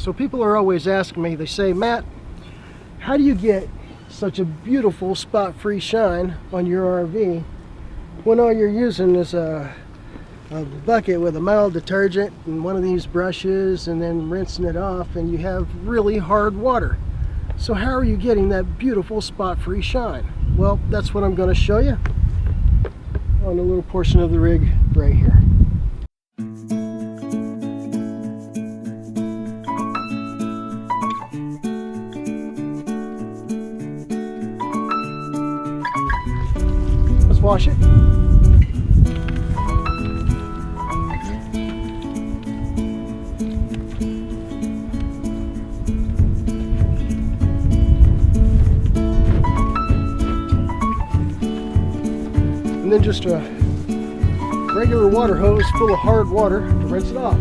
So people are always asking me, they say, Matt, how do you get such a beautiful spot-free shine on your RV when all you're using is a bucket with a mild detergent and one of these brushes and then rinsing it off, and you have really hard water? So how are you getting that beautiful spot-free shine? Well, that's what I'm going to show you on a little portion of the rig right here. Let's wash it. And then just a regular water hose full of hard water to rinse it off.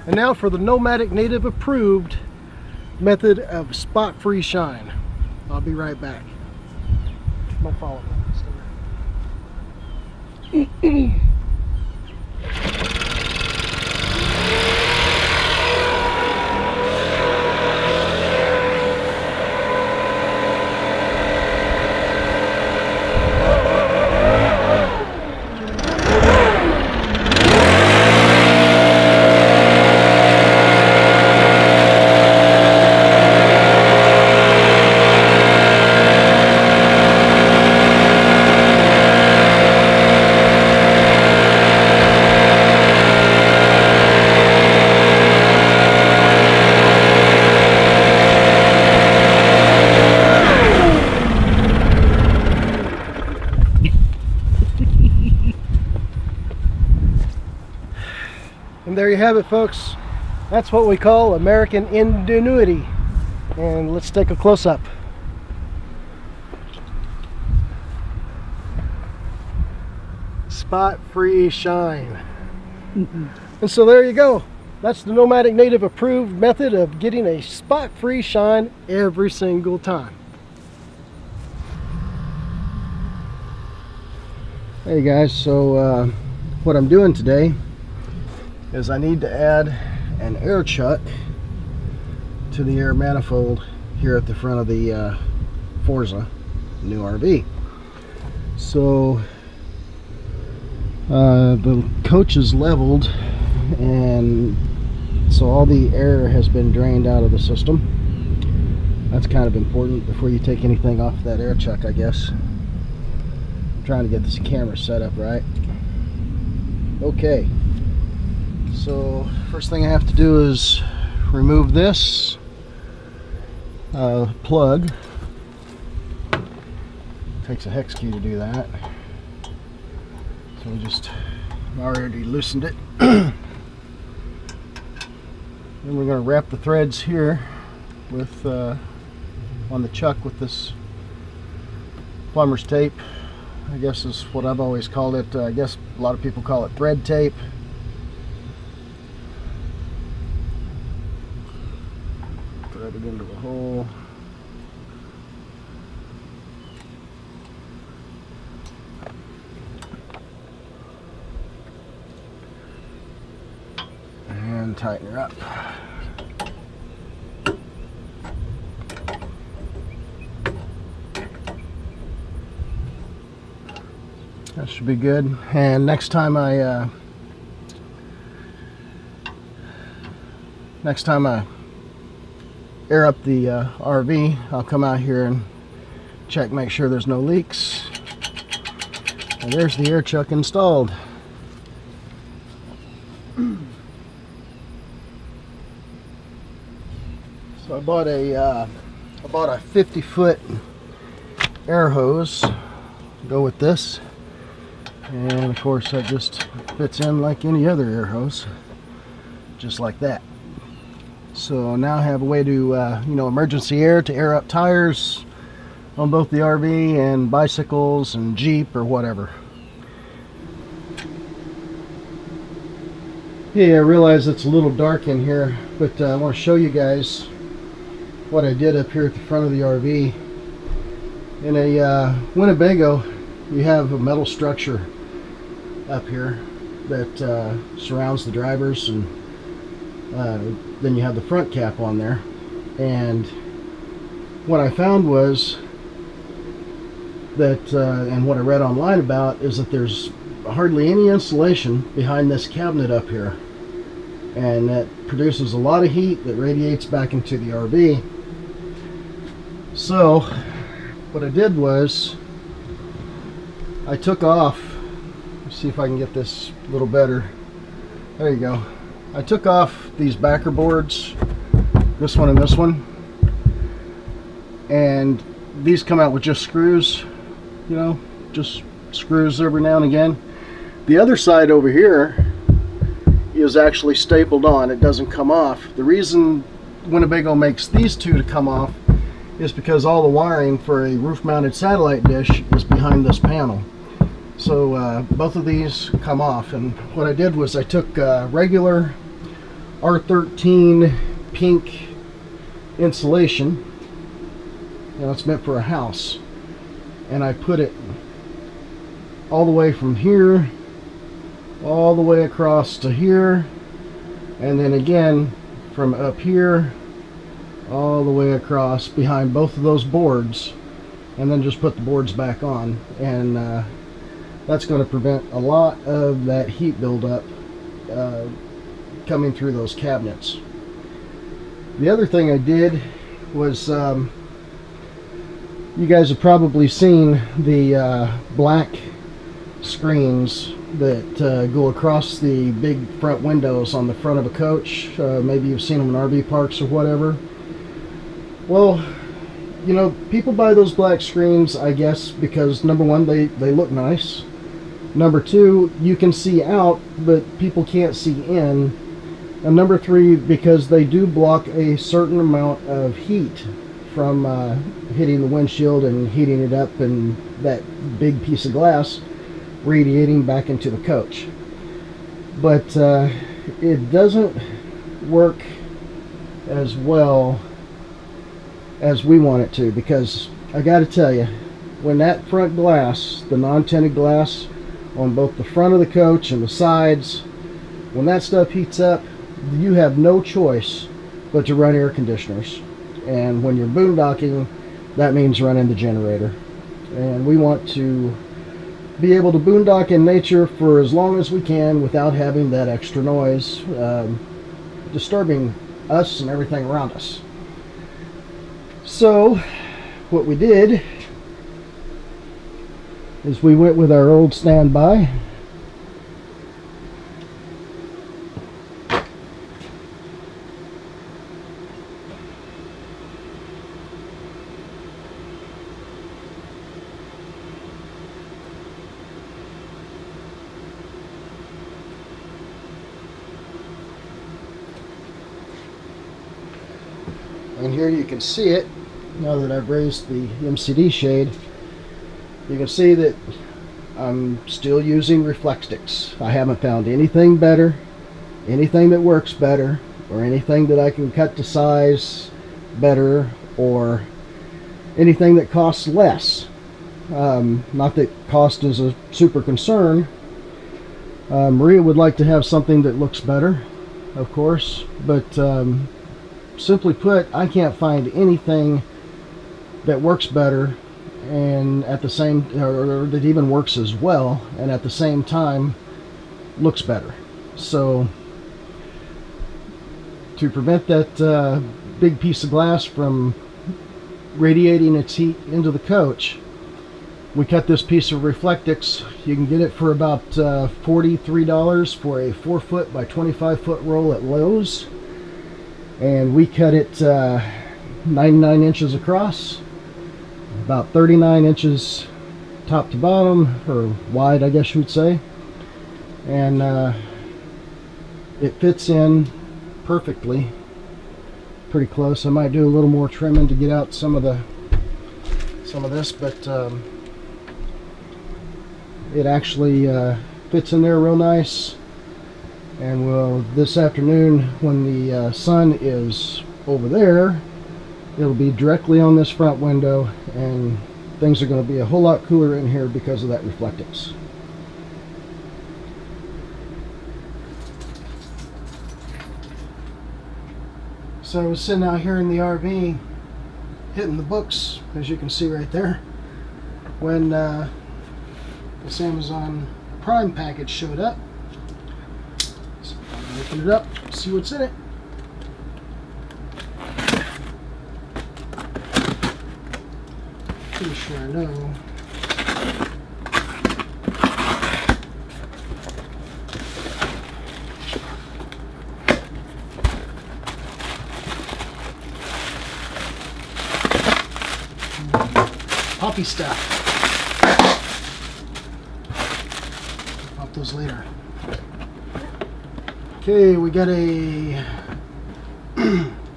And now for the Nomadic Native approved method of spot-free shine. I'll be right back. Don't follow me. And there you have it, folks. That's what we call American Indianuity. And let's take a close-up. Spot-free shine. And so there you go. That's the Nomadic Native approved method of getting a spot-free shine every single time. Hey guys, so what I'm doing today is I need to add an air chuck to the air manifold here at the front of the Forza new RV. So the coach is leveled, and so all the air has been drained out of the system. That's kind of important before you take anything off that air chuck, I guess. I'm trying to get this camera set up right. Okay. So first thing I have to do is remove this plug. Takes a hex key to do that. So we just already loosened it. Then we're going to wrap the threads here with on the chuck with this plumber's tape. I guess is what I've always called it. I guess a lot of people call it thread tape. Thread it into the hole. And tighten her up. That should be good. And next time I air up the RV, I'll come out here and check, make sure there's no leaks. And there's the air chuck installed. So I bought a 50-foot air hose to go with this, and of course that just fits in like any other air hose, just like that. So now I have a way to, emergency air to air up tires, on both the RV and bicycles and Jeep or whatever. Yeah, I realize it's a little dark in here, but I want to show you guys what I did up here at the front of the RV. In a Winnebago, you have a metal structure up here that surrounds the drivers, and then you have the front cap on there. And what I found was that, and what I read online about, is that there's hardly any insulation behind this cabinet up here, and that produces a lot of heat that radiates back into the RV. So what I did was I took off, let's see if I can get this a little better. There you go. I took off these backer boards, this one and this one, and these come out with just screws, you know, just screws every now and again. The other side over here is actually stapled on. It doesn't come off. The reason Winnebago makes these two to come off is because all the wiring for a roof-mounted satellite dish is behind this panel. So both of these come off, and what I did was I took regular R13 pink insulation, you know, it's meant for a house, and I put it all the way from here all the way across to here, and then again from up here all the way across behind both of those boards, and then just put the boards back on, and that's going to prevent a lot of that heat buildup coming through those cabinets. The other thing I did was, you guys have probably seen the black screens that go across the big front windows on the front of a coach. Maybe you've seen them in RV parks or whatever. Well, you know, people buy those black screens, I guess, because number one, they look nice. Number two, you can see out, but people can't see in. And number three, because they do block a certain amount of heat from hitting the windshield and heating it up, and that big piece of glass radiating back into the coach. But it doesn't work as well as we want it to, because I got to tell you, when that front glass, the non-tinted glass on both the front of the coach and the sides, when that stuff heats up, you have no choice but to run air conditioners. And when you're boondocking, that means running the generator. And we want to be able to boondock in nature for as long as we can without having that extra noise disturbing us and everything around us. So what we did is we went with our old standby. And here you can see it, now that I've raised the MCD shade, you can see that I'm still using Reflectix. I haven't found anything better, anything that works better, or anything that I can cut to size better, or anything that costs less. Not that cost is a super concern. Maria would like to have something that looks better, of course, but simply put, I can't find anything that works better and at the same, or that even works as well and at the same time looks better. So to prevent that big piece of glass from radiating its heat into the coach, we cut this piece of Reflectix. You can get it for about $43 for a 4-foot by 25-foot roll at Lowe's. And we cut it 99 inches across, about 39 inches top to bottom, or wide I guess you would say, and it fits in perfectly, pretty close. I might do a little more trimming to get out some of the some of this, but it actually fits in there real nice. And well, this afternoon when the sun is over there, it'll be directly on this front window, and things are going to be a whole lot cooler in here because of that reflectance. So I was sitting out here in the RV hitting the books, as you can see right there, when this Amazon Prime package showed up. So I'm open it up, see what's in it. Pretty sure I know. Poppy stuff. Pop those later. Okay, we got a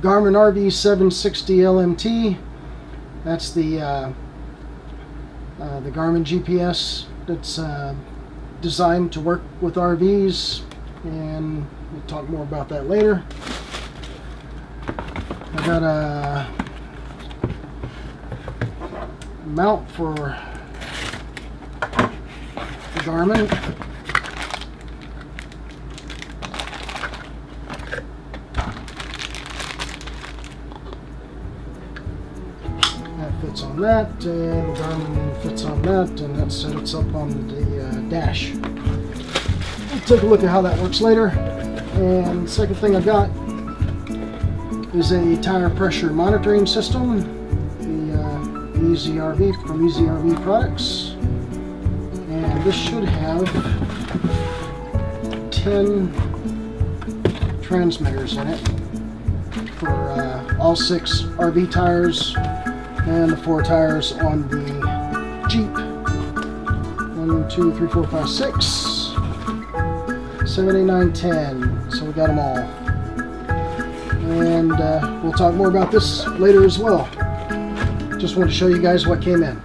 Garmin RV 760 LMT. That's the Garmin GPS that's designed to work with RVs, and we'll talk more about that later. I got a mount for the Garmin. That fits on that, and Garmin fits on that, and that sets up on the dash. We'll take a look at how that works later. And the second thing I got is a tire pressure monitoring system. Easy RV from Easy RV Products, and this should have 10 transmitters in it for all 6 RV tires and the 4 tires on the Jeep. 1, 2, 3, 4, 5, 6, 7, 8, 9, 10. So we got them all, and we'll talk more about this later as well. Just want to show you guys what came in.